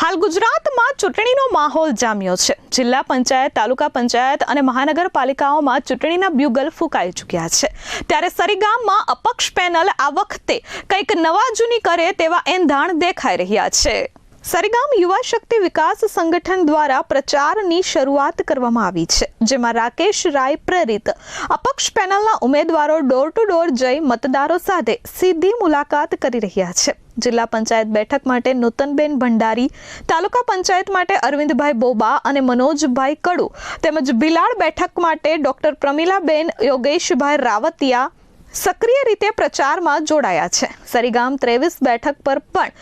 હાલ ગુજરાતમાં ચૂંટણીનો માહોલ જામ્યો છે। જિલ્લા પંચાયત, તાલુકા પંચાયત અને મહાનગરપાલિકાઓમાં ચૂંટણીના બ્યુગલ ફૂંકાઈ ચૂક્યા છે। ત્યારે સરીગામમાં અપક્ષ પેનલ આ વખતે કંઈક નવા જૂની કરે તેવા એંધાણ દેખાઈ રહ્યા છે। સરીગામ યુવા શક્તિ વિકાસ સંગઠન દ્વારા પ્રચારની શરૂઆત કરવામાં આવી છે, જેમાં રાકેશ રાય પ્રેરિત અપક્ષ પેનલના ઉમેદવારો ડોર ટુ ડોર જઈ મતદારો સાથે સીધી મુલાકાત કરી રહ્યા છે। જિલ્લા પંચાયત બેઠક માટે નૂતનબેન ભંડારી, તાલુકા પંચાયત માટે અરવિંદભાઈ બોબા અને મનોજભાઈ કડુ તેમજ બિલાડ બેઠક માટે ડોક્ટર પ્રમીલાબેન યોગેશભાઈ રાવતિયા સક્રિય રીતે પ્રચારમાં જોડાયા છે। સરીગામ 23 બેઠક પર પણ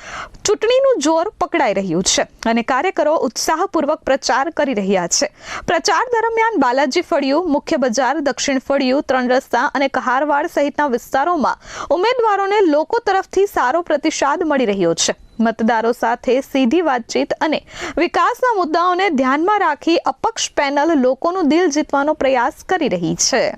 ચૂંટણીનું જોર પકડાઈ રહ્યું છે અને કાર્યકરો ઉત્સાહપૂર્વક પ્રચાર કરી રહ્યા છે। પ્રચાર દરમિયાન બાલાજી ફળિયું, મુખ્ય બજાર, દક્ષિણ ફળિયું, 3 રસ્તા અને કહારવાડ સહિતના વિસ્તારોમાં ઉમેદવારોને લોકો તરફથી સારો પ્રતિસાદ મળી રહ્યો છે। મતદારો સાથે સીધી વાતચીત અને વિકાસના મુદ્દાઓને ધ્યાનમાં રાખી અપક્ષ પેનલ લોકોનું દિલ જીતવાનો પ્રયાસ કરી રહી છે।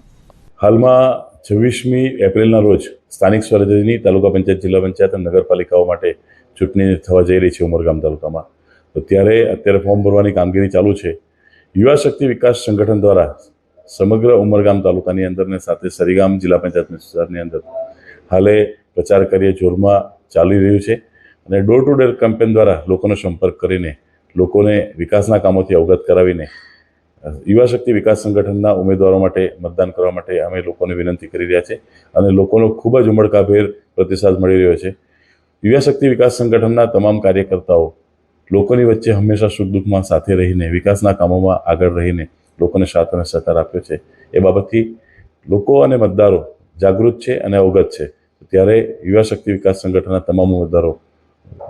હાલમાં 26મી એપ્રિલના રોજ સ્થાનિક સ્વરાજ્યની તાલુકા પંચાયત, જિલ્લા પંચાયત અને નગરપાલિકાઓ માટે ચૂંટણી થવા જઈ રહી છે ઉમરગામ તાલુકામાં। તો અત્યારે ફોર્મ ભરવાની કામગીરી ચાલુ છે। યુવા શક્તિ વિકાસ સંગઠન દ્વારા સમગ્ર ઉમરગામ તાલુકાની અંદર ને સાથે સરીગામ જિલ્લા પંચાયત વિસ્તારની અંદર હાલે પ્રચાર કાર્ય જોરમાં ચાલી રહ્યું છે અને ડોર ટુ ડોર કેમ્પેન દ્વારા લોકોનો સંપર્ક કરીને લોકોને વિકાસના કામોથી અવગત કરાવીને યુવા શક્તિ વિકાસ સંગઠનના ઉમેદવારો માટે મતદાન કરવા માટે અમે લોકોને વિનંતી કરી રહ્યા છે અને લોકોનો ખૂબ જ ઉમળકાભેર પ્રતિસાદ મળી રહ્યો છે। યુવા શક્તિ વિકાસ સંગઠનના તમામ કાર્યકર્તાઓ લોકોની વચ્ચે હંમેશા સુખ દુઃખમાં સાથે રહીને વિકાસના કામોમાં આગળ રહીને લોકોને સાથ અને સહકાર આપ્યો છે। એ બાબતથી લોકો અને મતદારો જાગૃત છે અને અવગત છે। ત્યારે યુવા શક્તિ વિકાસ સંગઠનના તમામ ઉમેદવારો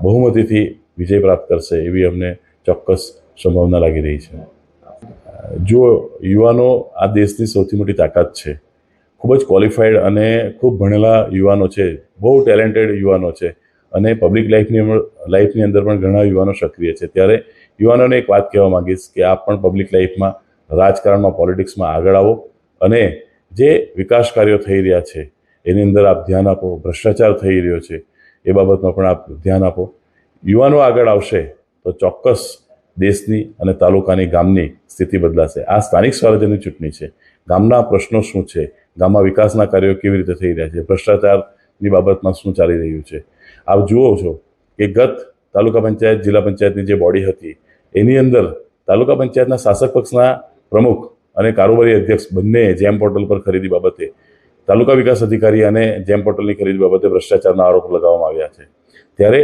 બહુમતીથી વિજય પ્રાપ્ત કરશે એવી અમને ચોક્કસ સંભાવના લાગી રહી છે। જો યુવાનો આ દેશની સૌથી મોટી તાકાત છે, ખૂબ જ ક્વોલિફાઈડ અને ખૂબ ભણેલા યુવાનો છે, બહુ ટેલેન્ટેડ યુવાનો છે અને પબ્લિક લાઈફની અંદર પણ ઘણા યુવાનો સક્રિય છે। ત્યારે યુવાનોને એક વાત કહેવા માંગીશ કે આપ પણ પબ્લિક લાઈફમાં, રાજકારણમાં, પોલિટિક્સમાં આગળ આવો અને જે વિકાસ કાર્યો થઈ રહ્યા છે એની અંદર આપ ધ્યાન આપો। ભ્રષ્ટાચાર થઈ રહ્યો છે એ બાબતમાં પણ આપ ધ્યાન આપો। યુવાનો આગળ આવશે તો ચોક્કસ દેશની અને તાલુકાની, ગામની સ્થિતિ બદલાશે। આ સ્થાનિક સ્વરાજ્યની ચૂંટણી છે। ગામના પ્રશ્નો શું છે, ગામમાં વિકાસના કાર્યો કેવી રીતે થઈ રહ્યા છે, ભ્રષ્ટાચારની બાબતમાં શું ચાલી રહ્યું છે, આપ જુઓ છો કે ગત તાલુકા પંચાયત, જિલ્લા પંચાયતની જે બોડી હતી એની અંદર તાલુકા પંચાયતના શાસક પક્ષના પ્રમુખ અને કારોબારી અધ્યક્ષ બંને જેમ પોર્ટલ પર ખરીદી બાબતે, તાલુકા વિકાસ અધિકારી અને જેમ પોર્ટલની ખરીદી બાબતે ભ્રષ્ટાચારના આરોપ લગાવવામાં આવ્યા છે। ત્યારે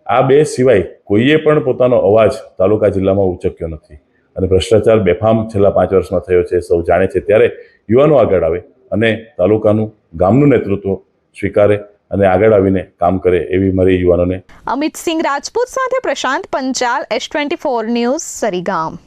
આ બે સિવાય કોઈએ પણ પોતાનો અવાજ તાલુકા જિલ્લામાં ઉચક્યો નથી અને ભ્રષ્ટાચાર બેફામ છેલ્લા 5 વર્ષમાં થયો છે, સૌ જાણે છે। ત્યારે યુવાનો આગળ આવે અને તાલુકાનું, ગામનું નેતૃત્વ સ્વીકારે અને આગળ આવીને કામ કરે એવી મારી યુવાનોને। અમિત સિંહ રાજપૂત સાથે પ્રશાંત પંચાલ, S24 ન્યૂઝ, સરીગામ।